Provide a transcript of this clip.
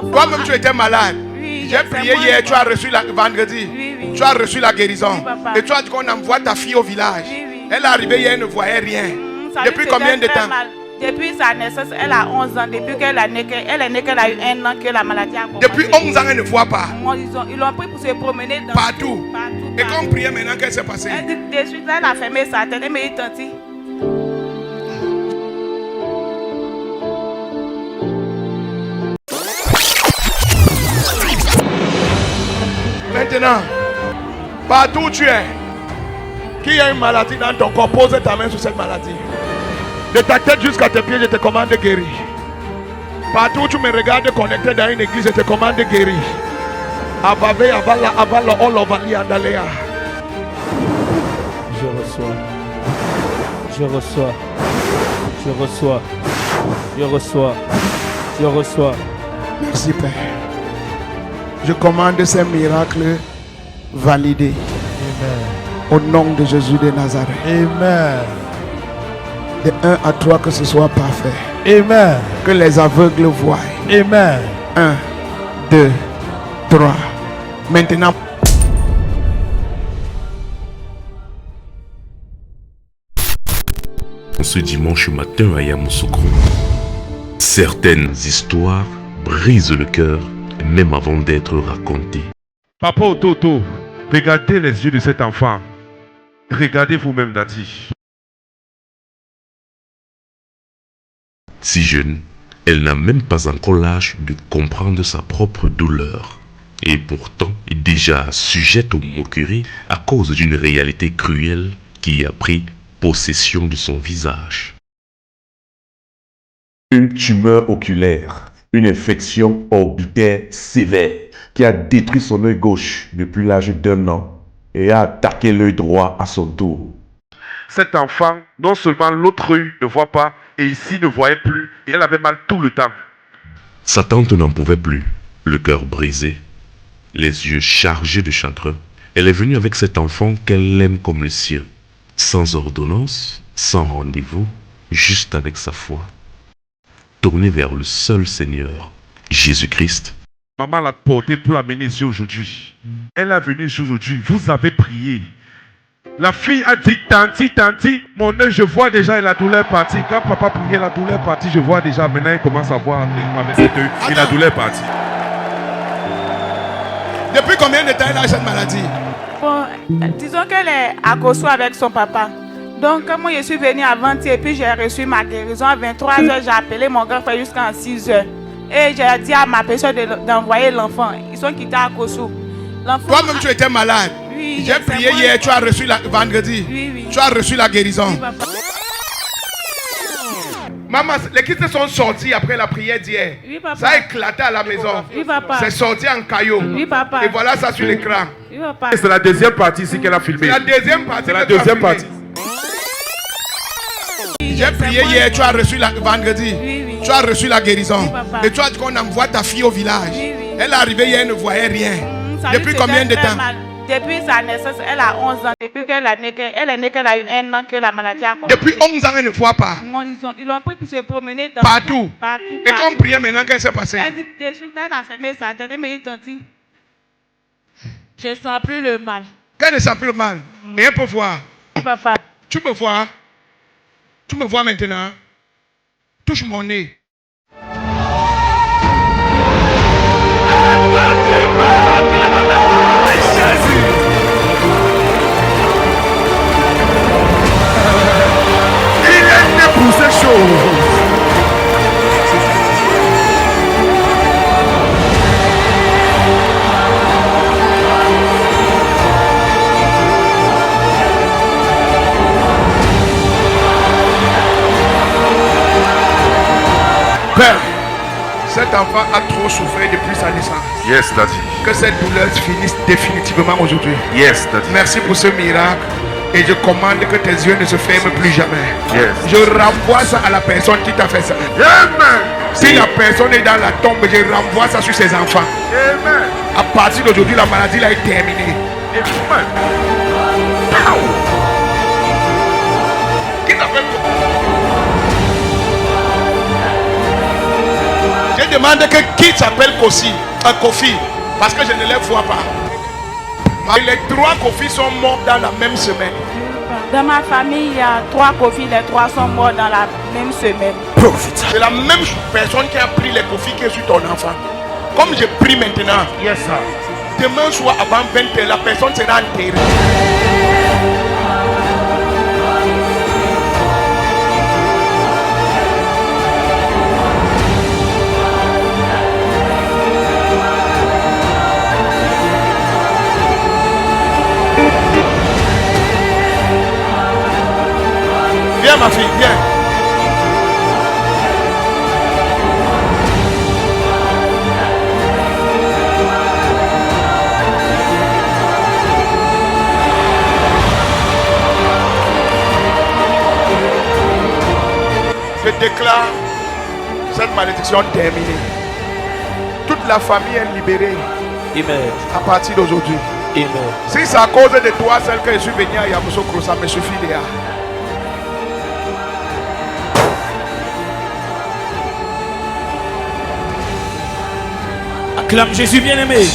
Toi-même, tu étais malade. Oui, J'ai prié hier, tu as reçu vendredi. Oui. Tu as reçu la guérison. Oui, papa. Et tu as dit qu'on envoie ta fille au village. Oui. Elle est arrivée hier, elle ne voyait rien. Ça lui Depuis faisait combien de très temps? mal. Depuis sa naissance, elle a 11 ans. Depuis qu'elle est née, elle a eu 1 an que la maladie a commencé. Depuis 11 ans, elle ne voit pas. Ils l'ont pris pour se promener Partout. partout. Et quand on priait maintenant, qu'est-ce qui s'est passé? Elle dit de suite, elle a fermé sa tête. Elle m'a dit, tanti. Maintenant, partout où tu es, qui a une maladie dans ton corps, pose ta main sur cette maladie. De ta tête jusqu'à tes pieds, je te commande de guérir. Partout où tu me regardes connecté dans une église, je te commande de guérir. Abave, avala, avala, olovali, andalea. Je reçois. Je reçois. Je reçois. Je reçois. Je reçois. Merci Père. Je commande ces miracles validés. Amen. Au nom de Jésus de Nazareth. Amen. De 1 à 3, que ce soit parfait. Amen. Que les aveugles voient. Amen. 1, 2, 3. Maintenant. Ce dimanche matin à Yamoussoukro, certaines histoires brisent le cœur même avant d'être racontées. Papa Ototo, regardez les yeux de cet enfant. Regardez vous-même, Daddy. Si jeune, elle n'a même pas encore l'âge de comprendre sa propre douleur. Et pourtant, déjà sujette aux moqueries à cause d'une réalité cruelle qui a pris possession de son visage. Une tumeur oculaire, une infection orbitaire sévère qui a détruit son œil gauche depuis l'âge d'1 an et a attaqué l'œil droit à son tour. Cet enfant, non seulement l'autre œil ne voit pas, et ici ne voyait plus, et elle avait mal tout le temps. Sa tante n'en pouvait plus, le cœur brisé, les yeux chargés de chagrin. Elle est venue avec cet enfant qu'elle aime comme le sien, sans ordonnance, sans rendez-vous, juste avec sa foi, tournée vers le seul Seigneur, Jésus-Christ. Maman l'a porté pour l'amener ici aujourd'hui. Elle est venue ici aujourd'hui, vous avez prié. La fille a dit, tanti, mon œil, je vois déjà la douleur partie. Quand papa priait, la douleur partie, je vois déjà. Maintenant, il commence à voir avec cet œil et la douleur partie. Depuis combien de temps elle a cette maladie? Bon, disons qu'elle est à Kosso avec son papa. Donc, quand moi je suis venue avant-hier et puis j'ai reçu ma guérison à 23h, j'ai appelé mon grand frère jusqu'à 6h. Et j'ai dit à ma personne d'envoyer l'enfant. Ils sont quittés à Kosso. Toi-même, tu étais malade. Oui, j'ai prié hier, tu as reçu vendredi. Oui. Tu as reçu la guérison. Oui, papa. Maman, les kits sont sortis après la prière d'hier. Oui, papa. Ça a éclaté à la maison. Oui, papa. C'est sorti en caillou. Oui, papa. Et voilà ça sur l'écran. Oui, papa. C'est la deuxième partie ici qu'elle a filmée. C'est la deuxième partie. C'est la deuxième partie. J'ai prié hier, tu as reçu vendredi. Oui. Tu as reçu la guérison. Oui, papa. Et tu as dit qu'on envoie ta fille au village. Oui. Elle est arrivée hier, elle ne voyait rien. Ça lui Depuis faisait combien de très temps? mal. Depuis sa naissance, elle a 11 ans. Depuis qu'elle est née, qu'elle a eu 1 an que la maladie a commencé. Depuis 11 ans, elle ne voit pas. Ils l'ont pris pour se promener Partout. partout. Et quand on priait maintenant, qu'est-ce qui s'est passé? Elle dit, de suite, elle a fermé sa tête. Elle m'a dit, tanti, je ne sens plus le mal. Qu'elle ne sent plus le mal. Rien pour voir. Papa. Tu me vois? Tu me vois maintenant? Touche mon nez. Il est né pour ces choses. Père, cet enfant a trop souffert depuis sa naissance. Yes, Daddy. Que cette douleur finisse définitivement aujourd'hui. Yes, Daddy. Merci pour ce miracle. Et je commande que tes yeux ne se ferment plus jamais. Yes. Je renvoie ça à la personne qui t'a fait ça. Amen. Si la personne est dans la tombe, je renvoie ça sur ses enfants. Amen. À partir d'aujourd'hui, la maladie là est terminée. Amen. Qui t'a fait? J'ai demande que qui s'appelle Kofi, parce que je ne les vois pas. Les 3 Kofi sont morts dans la même semaine. Dans ma famille, il y a 3 Kofi, les 3 sont morts dans la même semaine. C'est la même personne qui a pris les Kofi qui est sur ton enfant. Comme je prie maintenant, Yes, sir. demain soir avant 20h, la personne sera enterrée. Viens ma fille, viens. Je déclare cette malédiction terminée. Toute la famille est libérée. Amen. À partir d'aujourd'hui. Amen. Si c'est à cause de toi, celle que je suis venu à Yamoussoukro, ça me suffit déjà. Acclame Jésus bien-aimé.